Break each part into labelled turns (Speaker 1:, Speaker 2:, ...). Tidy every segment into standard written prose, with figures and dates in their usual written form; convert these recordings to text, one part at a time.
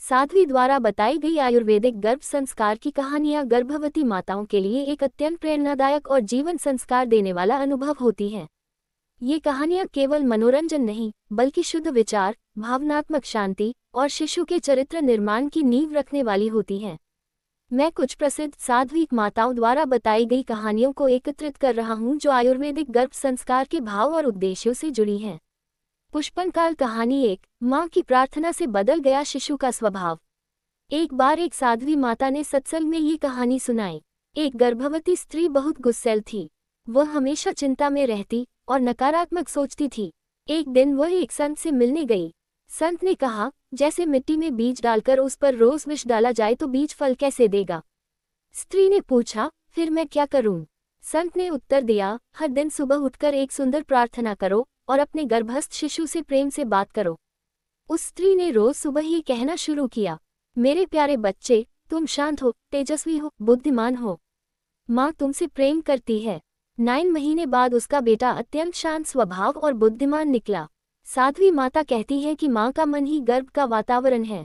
Speaker 1: साध्वी द्वारा बताई गई आयुर्वेदिक गर्भ संस्कार की कहानियां गर्भवती माताओं के लिए एक अत्यंत प्रेरणादायक और जीवन संस्कार देने वाला अनुभव होती हैं। ये कहानियां केवल मनोरंजन नहीं, बल्कि शुद्ध विचार, भावनात्मक शांति और शिशु के चरित्र निर्माण की नींव रखने वाली होती हैं। मैं कुछ प्रसिद्ध साध्वी माताओं द्वारा बताई गई कहानियों को एकत्रित कर रहा हूं जो आयुर्वेदिक गर्भ संस्कार के भाव और उद्देश्यों से जुड़ी हैं। पुष्पनकाल कहानी 1, माँ की प्रार्थना से बदल गया शिशु का स्वभाव। एक बार एक साध्वी माता ने सत्संग में ये कहानी सुनाई। एक गर्भवती स्त्री बहुत गुस्सैल थी। वह हमेशा चिंता में रहती और नकारात्मक सोचती थी। एक दिन वह एक संत से मिलने गई। संत ने कहा, जैसे मिट्टी में बीज डालकर उस पर रोज विष डाला जाए तो बीज फल कैसे देगा। स्त्री ने पूछा, फिर मैं क्या करूं? संत ने उत्तर दिया, हर दिन सुबह उठकर एक सुंदर प्रार्थना करो और अपने गर्भस्थ शिशु से प्रेम से बात करो। उस स्त्री ने रोज सुबह ये कहना शुरू किया, मेरे प्यारे बच्चे, तुम शांत हो, तेजस्वी हो, बुद्धिमान हो। माँ तुमसे प्रेम करती है। 9 महीने बाद उसका बेटा अत्यंत शांत स्वभाव और बुद्धिमान निकला। साध्वी माता कहती है कि माँ का मन ही गर्भ का वातावरण है।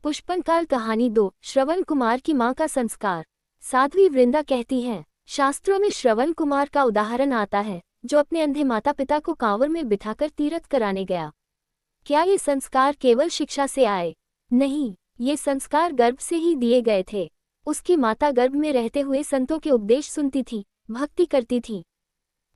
Speaker 1: पुष्पनकाल कहानी 2, श्रवण कुमार की माँ का संस्कार। साध्वी वृंदा कहती हैं, शास्त्रों में श्रवण कुमार का उदाहरण आता है, जो अपने अंधे माता पिता को कांवर में बिठाकर तीर्थ कराने गया। क्या ये संस्कार केवल शिक्षा से आए? नहीं, ये संस्कार गर्भ से ही दिए गए थे। उसकी माता गर्भ में रहते हुए संतों के उपदेश सुनती थी, भक्ति करती थी।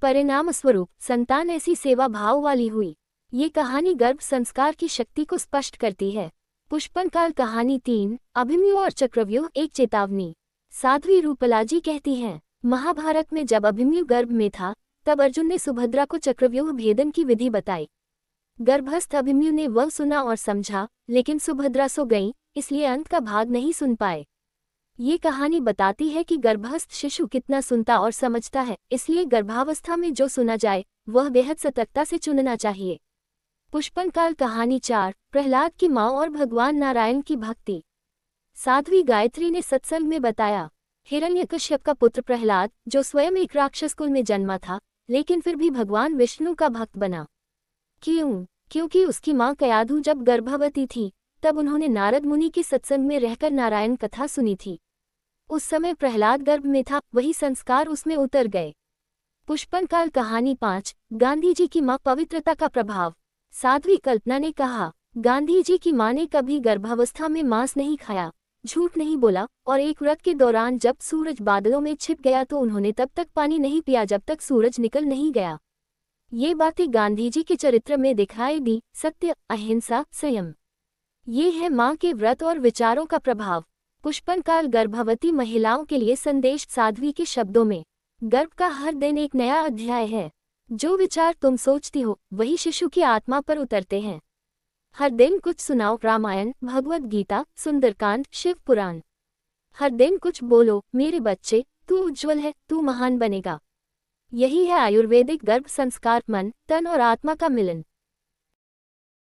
Speaker 1: परिणाम स्वरूप संतान ऐसी सेवा भाव वाली हुई। ये कहानी गर्भ संस्कार की शक्ति को स्पष्ट करती है। पुष्पनकाल कहानी 3, अभिमन्यु और चक्रव्यूह एक चेतावनी। साध्वी रूपलाजी कहती हैं, महाभारत में जब अभिमन्यु गर्भ में था, तब अर्जुन ने सुभद्रा को चक्रव्यूह भेदन की विधि बताई। गर्भस्थ अभिमन्यु ने वह सुना और समझा, लेकिन सुभद्रा सो गई, इसलिए अंत का भाग नहीं सुन पाए। ये कहानी बताती है कि गर्भस्थ शिशु कितना सुनता और समझता है, इसलिए गर्भावस्था में जो सुना जाए वह बेहद सतर्कता से चुनना चाहिए। पुष्पनकाल कहानी 4, प्रहलाद की माँ और भगवान नारायण की भक्ति। साध्वी गायत्री ने सत्संग में बताया, हिरण्यकश्यप का पुत्र प्रहलाद, जो स्वयं एक राक्षस कुल में जन्मा था, लेकिन फिर भी भगवान विष्णु का भक्त बना। क्यों? क्योंकि उसकी माँ कयाधु जब गर्भवती थी, तब उन्होंने नारद मुनि के सत्संग में रहकर नारायण कथा सुनी थी। उस समय प्रहलाद गर्भ में था, वही संस्कार उसमें उतर गए। पुष्पनकाल कहानी 5, गांधी जी की माँ पवित्रता का प्रभाव। साध्वी कल्पना ने कहा, गांधी जी की माँ ने कभी गर्भावस्था में मांस नहीं खाया, झूठ नहीं बोला, और एक व्रत के दौरान जब सूरज बादलों में छिप गया तो उन्होंने तब तक पानी नहीं पिया जब तक सूरज निकल नहीं गया। ये बातें गांधी जी के चरित्र में दिखाई दी, सत्य, अहिंसा, संयम। ये है माँ के व्रत और विचारों का प्रभाव। पुष्पनकाल गर्भवती महिलाओं के लिए संदेश। साध्वी के शब्दों में, गर्भ का हर दिन एक नया अध्याय है। जो विचार तुम सोचती हो वही शिशु की आत्मा पर उतरते हैं। हर दिन कुछ सुनाओ, रामायण, भगवद गीता, सुंदरकांड, शिव पुराण। हर दिन कुछ बोलो, मेरे बच्चे, तू उज्जवल है, तू महान बनेगा। यही है आयुर्वेदिक गर्भ संस्कार, मन, तन और आत्मा का मिलन।